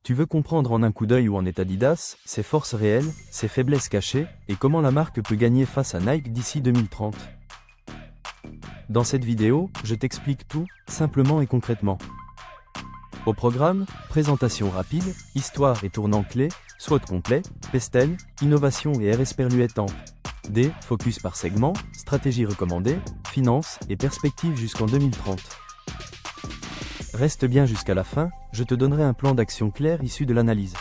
Tu veux comprendre en un coup d'œil où en est Adidas, ses forces réelles, ses faiblesses cachées, et comment la marque peut gagner face à Nike d'ici 2030. Dans cette vidéo, je t'explique tout, simplement et concrètement. Au programme, présentation rapide, histoire et tournant clé, SWOT complet, pestel, innovation et RS perluettant. D, focus par segment, stratégie recommandée, finance et perspective jusqu'en 2030. Reste bien jusqu'à la fin, je te donnerai un plan d'action clair issu de l'analyse.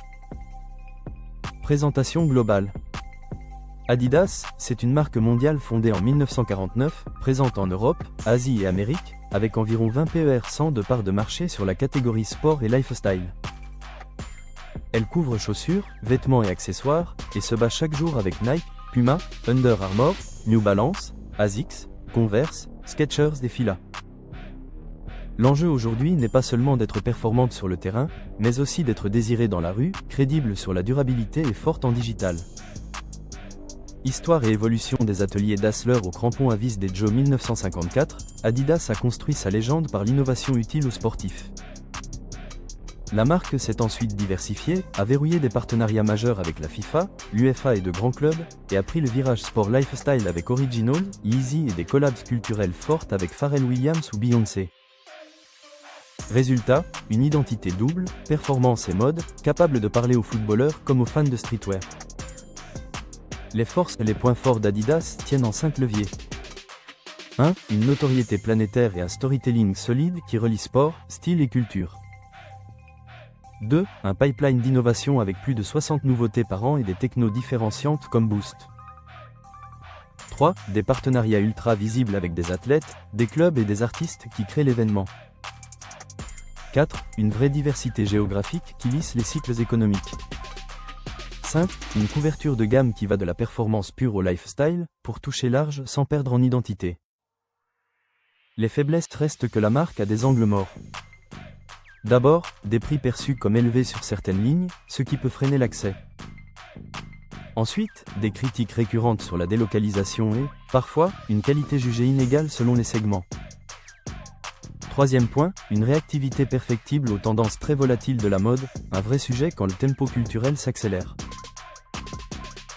Présentation globale. Adidas, c'est une marque mondiale fondée en 1949, présente en Europe, Asie et Amérique, avec environ 20 PER 100 de parts de marché sur la catégorie sport et lifestyle. Elle couvre chaussures, vêtements et accessoires, et se bat chaque jour avec Nike, Puma, Under Armour, New Balance, ASICS, Converse, Skechers et Fila. L'enjeu aujourd'hui n'est pas seulement d'être performante sur le terrain, mais aussi d'être désirée dans la rue, crédible sur la durabilité et forte en digital. Histoire et évolution des ateliers Dassler au crampon à vis des Joe 1954, Adidas a construit sa légende par l'innovation utile aux sportifs. La marque s'est ensuite diversifiée, a verrouillé des partenariats majeurs avec la FIFA, l'UEFA et de grands clubs, et a pris le virage sport lifestyle avec Originals, Yeezy et des collabs culturelles fortes avec Pharrell Williams ou Beyoncé. Résultat, une identité double, performance et mode, capable de parler aux footballeurs comme aux fans de streetwear. Les forces et les points forts d'Adidas tiennent en 5 leviers. 1. Une notoriété planétaire et un storytelling solide qui relie sport, style et culture. 2. Un pipeline d'innovation avec plus de 60 nouveautés par an et des technos différenciantes comme Boost. 3. Des partenariats ultra visibles avec des athlètes, des clubs et des artistes qui créent l'événement. 4. Une vraie diversité géographique qui lisse les cycles économiques. 5. Une couverture de gamme qui va de la performance pure au lifestyle, pour toucher large sans perdre en identité. Les faiblesses restent que la marque a des angles morts. D'abord, des prix perçus comme élevés sur certaines lignes, ce qui peut freiner l'accès. Ensuite, des critiques récurrentes sur la délocalisation et, parfois, une qualité jugée inégale selon les segments. Troisième point, une réactivité perfectible aux tendances très volatiles de la mode, un vrai sujet quand le tempo culturel s'accélère.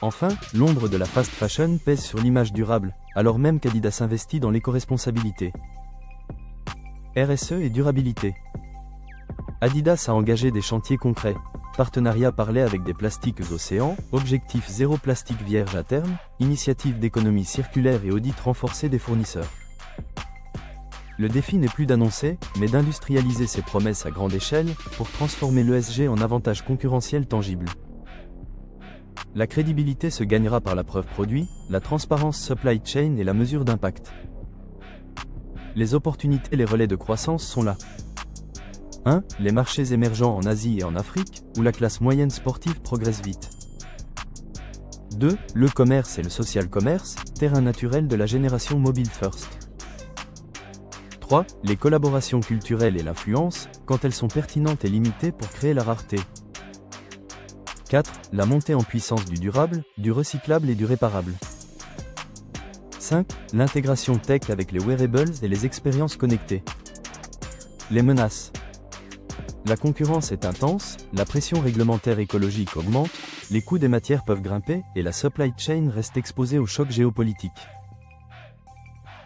Enfin, l'ombre de la fast fashion pèse sur l'image durable, alors même qu'Adidas investit dans l'éco-responsabilité. RSE et durabilité. Adidas a engagé des chantiers concrets. Partenariat parlé avec des plastiques océans, objectif zéro plastique vierge à terme, initiative d'économie circulaire et audit renforcé des fournisseurs. Le défi n'est plus d'annoncer, mais d'industrialiser ses promesses à grande échelle, pour transformer l'ESG en avantage concurrentiel tangible. La crédibilité se gagnera par la preuve produit, la transparence supply chain et la mesure d'impact. Les opportunités et les relais de croissance sont là. 1. Les marchés émergents en Asie et en Afrique, où la classe moyenne sportive progresse vite. 2. Le commerce et le social commerce, terrain naturel de la génération mobile first. 3. Les collaborations culturelles et l'influence, quand elles sont pertinentes et limitées pour créer la rareté. 4. La montée en puissance du durable, du recyclable et du réparable. 5. L'intégration tech avec les wearables et les expériences connectées. Les menaces. La concurrence est intense, la pression réglementaire écologique augmente, les coûts des matières peuvent grimper et la supply chain reste exposée aux chocs géopolitiques.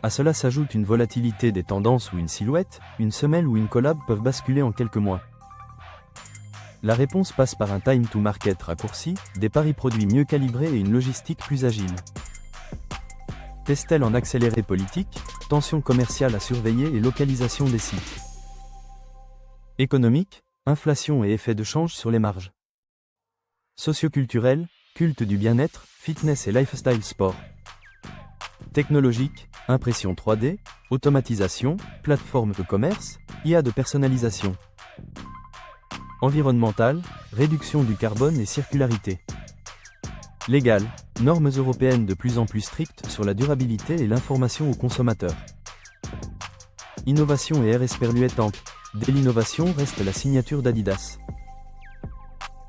À cela s'ajoute une volatilité des tendances où une silhouette, une semelle ou une collab peuvent basculer en quelques mois. La réponse passe par un time to market raccourci, des paris produits mieux calibrés et une logistique plus agile. Pestel en accéléré politique, tensions commerciales à surveiller et localisation des sites. Économique, inflation et effet de change sur les marges. Socioculturel, culte du bien-être, fitness et lifestyle sport. Technologique, impression 3D, automatisation, plateforme de commerce, IA de personnalisation. Environnemental, réduction du carbone et circularité. Légal, normes européennes de plus en plus strictes sur la durabilité et l'information aux consommateurs. Innovation et RS perluettant. Dès l'innovation reste la signature d'Adidas.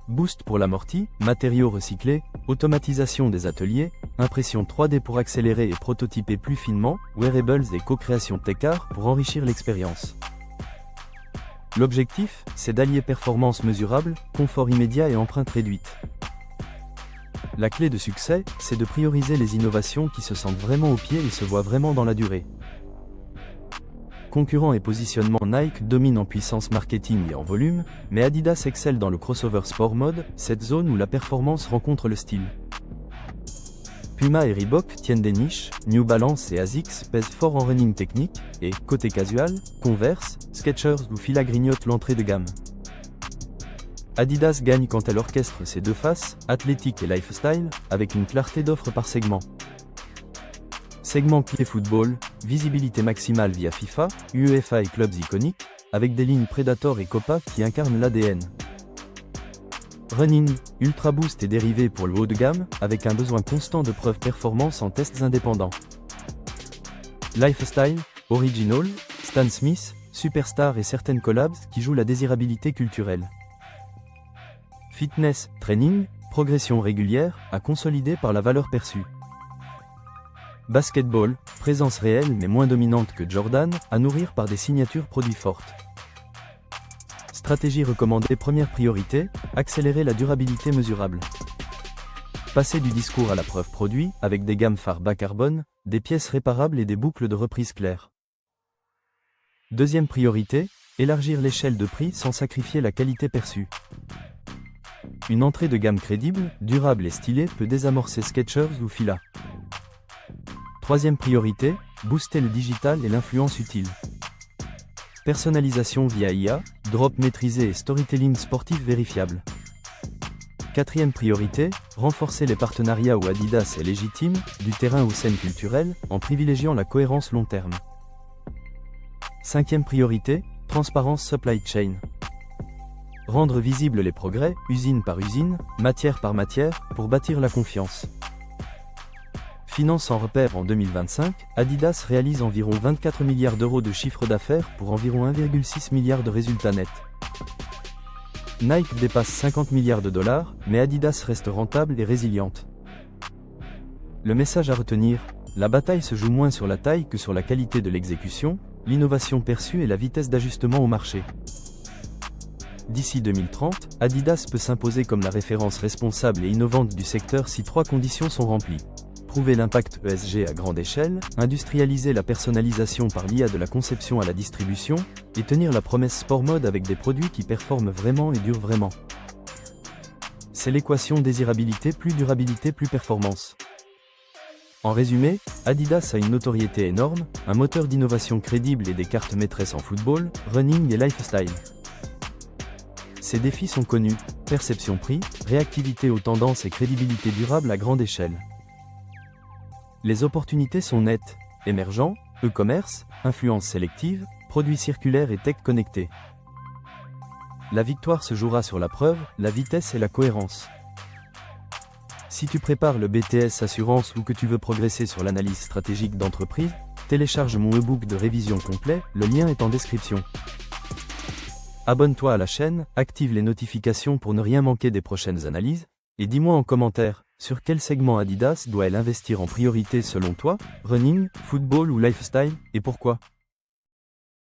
Boost pour l'amorti, matériaux recyclés, automatisation des ateliers, impression 3D pour accélérer et prototyper plus finement, wearables et co-création Tech Art pour enrichir l'expérience. L'objectif, c'est d'allier performance mesurable, confort immédiat et empreinte réduite. La clé de succès, c'est de prioriser les innovations qui se sentent vraiment au pied et se voient vraiment dans la durée. Concurrents et positionnement. Nike domine en puissance marketing et en volume, mais Adidas excelle dans le crossover sport mode, cette zone où la performance rencontre le style. Puma et Reebok tiennent des niches, New Balance et Asics pèsent fort en running technique, et, côté casual, Converse, Skechers ou Fila grignotent l'entrée de gamme. Adidas gagne quand elle orchestre ses deux faces, athlétique et lifestyle, avec une clarté d'offre par segment. Segment clé football, visibilité maximale via FIFA, UEFA et clubs iconiques, avec des lignes Predator et Copa qui incarnent l'ADN. Running, Ultra Boost et dérivés pour le haut de gamme, avec un besoin constant de preuves performance en tests indépendants. Lifestyle, Original, Stan Smith, Superstar et certaines collabs qui jouent la désirabilité culturelle. Fitness, Training, progression régulière, à consolider par la valeur perçue. Basketball, présence réelle mais moins dominante que Jordan, à nourrir par des signatures produits fortes. Stratégie recommandée. Première priorité, accélérer la durabilité mesurable. Passer du discours à la preuve produit, avec des gammes phares bas carbone, des pièces réparables et des boucles de reprise claires. Deuxième priorité, élargir l'échelle de prix sans sacrifier la qualité perçue. Une entrée de gamme crédible, durable et stylée peut désamorcer Skechers ou Fila. Troisième priorité, booster le digital et l'influence utile. Personnalisation via IA, drop maîtrisé et storytelling sportif vérifiable. Quatrième priorité, renforcer les partenariats où Adidas est légitime, du terrain aux scènes culturelles, en privilégiant la cohérence long terme. Cinquième priorité, transparence supply chain. Rendre visibles les progrès, usine par usine, matière par matière, pour bâtir la confiance. Finance en repère. En 2025, Adidas réalise environ 24 milliards d'euros de chiffre d'affaires pour environ 1,6 milliard de résultats nets. Nike dépasse 50 milliards de dollars, mais Adidas reste rentable et résiliente. Le message à retenir, la bataille se joue moins sur la taille que sur la qualité de l'exécution, l'innovation perçue et la vitesse d'ajustement au marché. D'ici 2030, Adidas peut s'imposer comme la référence responsable et innovante du secteur si trois conditions sont remplies. Prouver l'impact ESG à grande échelle, industrialiser la personnalisation par l'IA de la conception à la distribution, et tenir la promesse sport mode avec des produits qui performent vraiment et durent vraiment. C'est l'équation désirabilité plus durabilité plus performance. En résumé, Adidas a une notoriété énorme, un moteur d'innovation crédible et des cartes maîtresses en football, running et lifestyle. Ces défis sont connus, perception prix, réactivité aux tendances et crédibilité durable à grande échelle. Les opportunités sont nettes, émergents, e-commerce, influence sélective, produits circulaires et tech connectés. La victoire se jouera sur la preuve, la vitesse et la cohérence. Si tu prépares le BTS Assurance ou que tu veux progresser sur l'analyse stratégique d'entreprise, télécharge mon e-book de révision complet, le lien est en description. Abonne-toi à la chaîne, active les notifications pour ne rien manquer des prochaines analyses, et dis-moi en commentaire, sur quel segment Adidas doit-elle investir en priorité selon toi, running, football ou lifestyle, et pourquoi ?